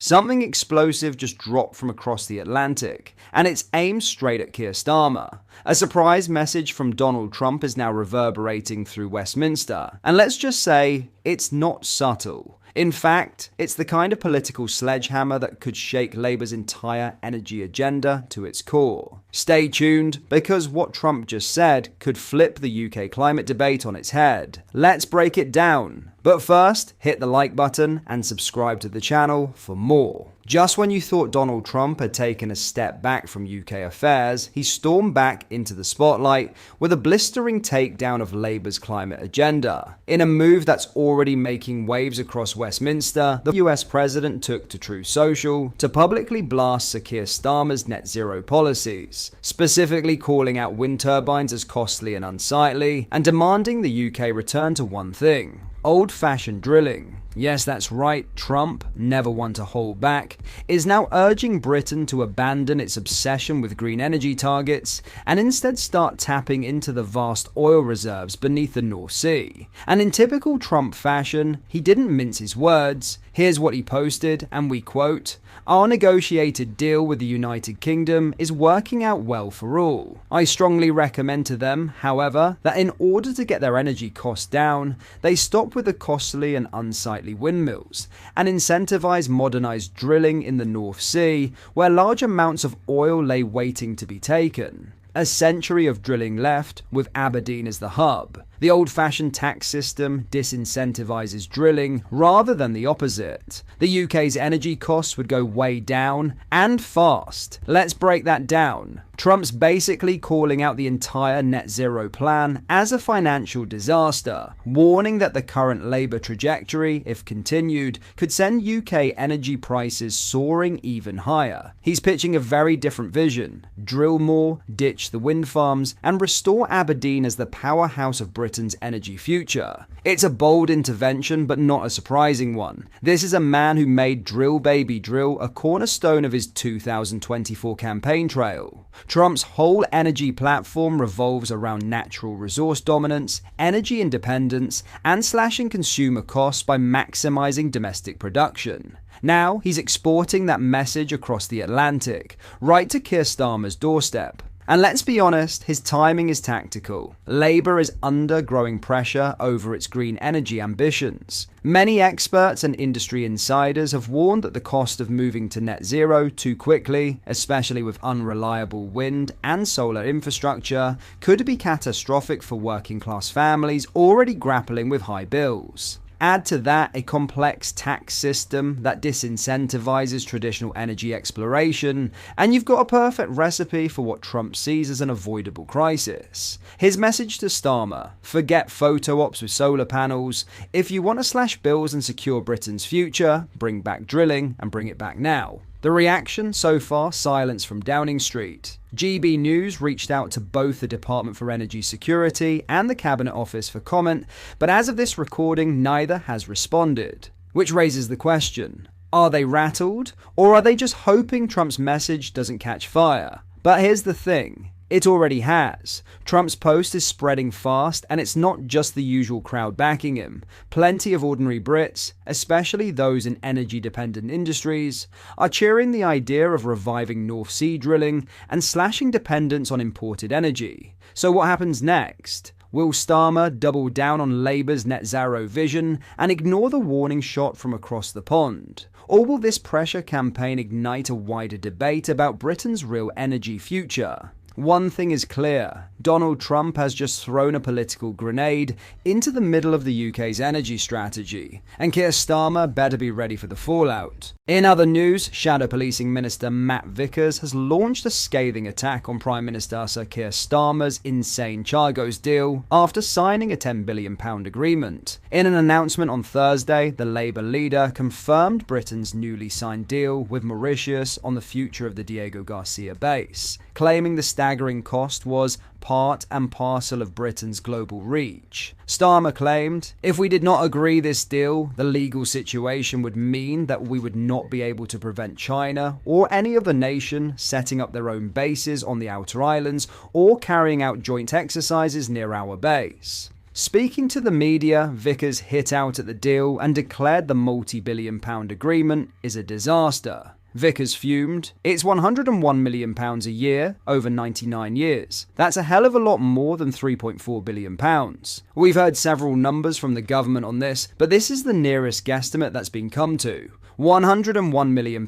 Something explosive just dropped from across the Atlantic, and it's aimed straight at Keir Starmer. A surprise message from Donald Trump is now reverberating through Westminster, and let's just say, it's not subtle. In fact, it's the kind of political sledgehammer that could shake Labour's entire energy agenda to its core. Stay tuned, because what Trump just said could flip the UK climate debate on its head. Let's break it down. But first, hit the like button and subscribe to the channel for more. Just when you thought Donald Trump had taken a step back from UK affairs, he stormed back into the spotlight with a blistering takedown of Labour's climate agenda. In a move that's already making waves across Westminster, the US president took to Truth Social to publicly blast Sir Keir Starmer's net zero policies, specifically calling out wind turbines as costly and unsightly, and demanding the UK return to one thing: old-fashioned drilling. Yes, that's right, Trump, never one to hold back, is now urging Britain to abandon its obsession with green energy targets and instead start tapping into the vast oil reserves beneath the North Sea. And in typical Trump fashion, he didn't mince his words. Here's what he posted, and we quote, "Our negotiated deal with the United Kingdom is working out well for all. I strongly recommend to them, however, that in order to get their energy costs down, they stop with the costly and unsightly windmills and incentivize modernized drilling in the North Sea, where large amounts of oil lay waiting to be taken. A century of drilling left, with Aberdeen as the hub. The old-fashioned tax system disincentivizes drilling rather than the opposite. The UK's energy costs would go way down, and fast. Let's break that down. Trump's basically calling out the entire net zero plan as a financial disaster, warning that the current Labour trajectory, if continued, could send UK energy prices soaring even higher. He's pitching a very different vision: drill more, ditch the wind farms, and restore Aberdeen as the powerhouse of Britain's energy future. It's a bold intervention, but not a surprising one. This is a man who made Drill Baby Drill a cornerstone of his 2024 campaign trail. Trump's whole energy platform revolves around natural resource dominance, energy independence, and slashing consumer costs by maximizing domestic production. Now, he's exporting that message across the Atlantic, right to Keir Starmer's doorstep. And let's be honest, his timing is tactical. Labour is under growing pressure over its green energy ambitions. Many experts and industry insiders have warned that the cost of moving to net zero too quickly, especially with unreliable wind and solar infrastructure, could be catastrophic for working class families already grappling with high bills. Add to that a complex tax system that disincentivizes traditional energy exploration, and you've got a perfect recipe for what Trump sees as an avoidable crisis. His message to Starmer: forget photo ops with solar panels. If you want to slash bills and secure Britain's future, bring back drilling, and bring it back now. The reaction so far, silence from Downing Street. GB News reached out to both the Department for Energy Security and the Cabinet Office for comment, but as of this recording, neither has responded. Which raises the question: are they rattled, or are they just hoping Trump's message doesn't catch fire? But here's the thing: it already has. Trump's post is spreading fast, and it's not just the usual crowd backing him. Plenty of ordinary Brits, especially those in energy-dependent industries, are cheering the idea of reviving North Sea drilling and slashing dependence on imported energy. So what happens next? Will Starmer double down on Labour's net zero vision and ignore the warning shot from across the pond? Or will this pressure campaign ignite a wider debate about Britain's real energy future? One thing is clear: Donald Trump has just thrown a political grenade into the middle of the UK's energy strategy, and Keir Starmer better be ready for the fallout. In other news, Shadow Policing Minister Matt Vickers has launched a scathing attack on Prime Minister Sir Keir Starmer's insane Chagos deal after signing a £10 billion agreement. In an announcement on Thursday, the Labour leader confirmed Britain's newly signed deal with Mauritius on the future of the Diego Garcia base, claiming the staggering cost was part and parcel of Britain's global reach. Starmer claimed, "If we did not agree this deal, the legal situation would mean that we would not be able to prevent China or any other nation setting up their own bases on the outer islands or carrying out joint exercises near our base." Speaking to the media, Vickers hit out at the deal and declared the multi-billion-pound agreement is a disaster. Vickers fumed. It's £101 million a year, over 99 years. That's a hell of a lot more than £3.4 billion. We've heard several numbers from the government on this, but this is the nearest guesstimate that's been come to. £101 million,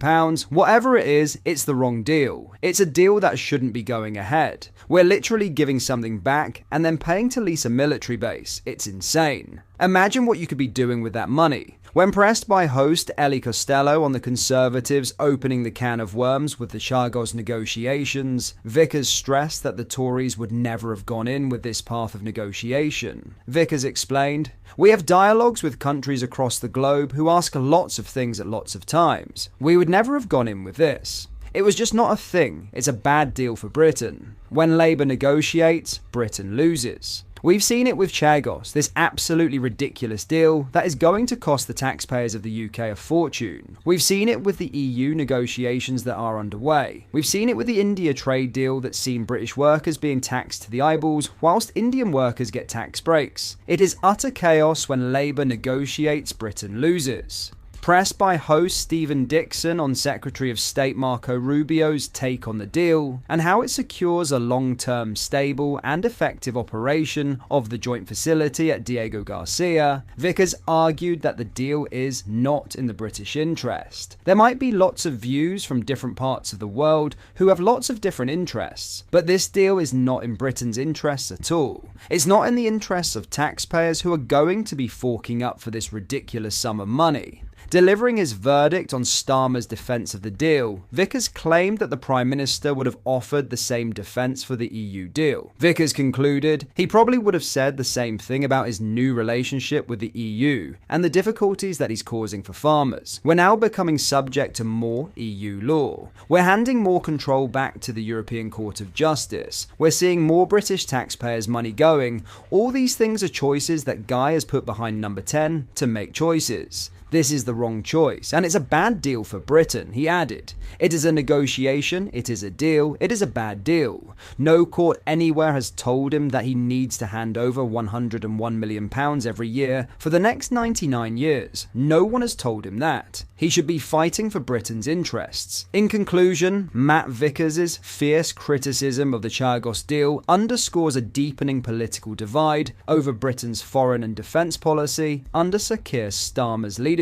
whatever it is, it's the wrong deal. It's a deal that shouldn't be going ahead. We're literally giving something back and then paying to lease a military base. It's insane. Imagine what you could be doing with that money. When pressed by host Ellie Costello on the Conservatives opening the can of worms with the Chagos negotiations, Vickers stressed that the Tories would never have gone in with this path of negotiation. Vickers explained, "We have dialogues with countries across the globe who ask lots of things at lots of times. We would never have gone in with this. It was just not a thing. It's a bad deal for Britain. When Labour negotiates, Britain loses." We've seen it with Chagos, this absolutely ridiculous deal that is going to cost the taxpayers of the UK a fortune. We've seen it with the EU negotiations that are underway. We've seen it with the India trade deal that's seen British workers being taxed to the eyeballs whilst Indian workers get tax breaks. It is utter chaos when Labour negotiates, Britain loses. Pressed by host Stephen Dixon on Secretary of State Marco Rubio's take on the deal and how it secures a long-term, stable and effective operation of the joint facility at Diego Garcia, Vickers argued that the deal is not in the British interest. There might be lots of views from different parts of the world who have lots of different interests, but this deal is not in Britain's interests at all. It's not in the interests of taxpayers who are going to be forking up for this ridiculous sum of money. Delivering his verdict on Starmer's defence of the deal, Vickers claimed that the Prime Minister would have offered the same defence for the EU deal. Vickers concluded he probably would have said the same thing about his new relationship with the EU and the difficulties that he's causing for farmers. We're now becoming subject to more EU law. We're handing more control back to the European Court of Justice. We're seeing more British taxpayers' money going. All these things are choices that Guy has put behind number 10 to make choices. This is the wrong choice, and it's a bad deal for Britain, he added. It is a negotiation, it is a deal, it is a bad deal. No court anywhere has told him that he needs to hand over £101 million every year for the next 99 years. No one has told him that. He should be fighting for Britain's interests. In conclusion, Matt Vickers' fierce criticism of the Chagos deal underscores a deepening political divide over Britain's foreign and defence policy under Sir Keir Starmer's leadership.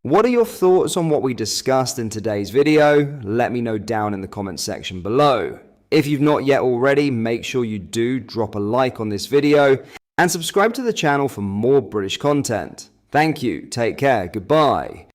What are your thoughts on what we discussed in today's video? Let me know down in the comments section below. If you've not yet already, make sure you do drop a like on this video and subscribe to the channel for more British content. Thank you, take care, goodbye.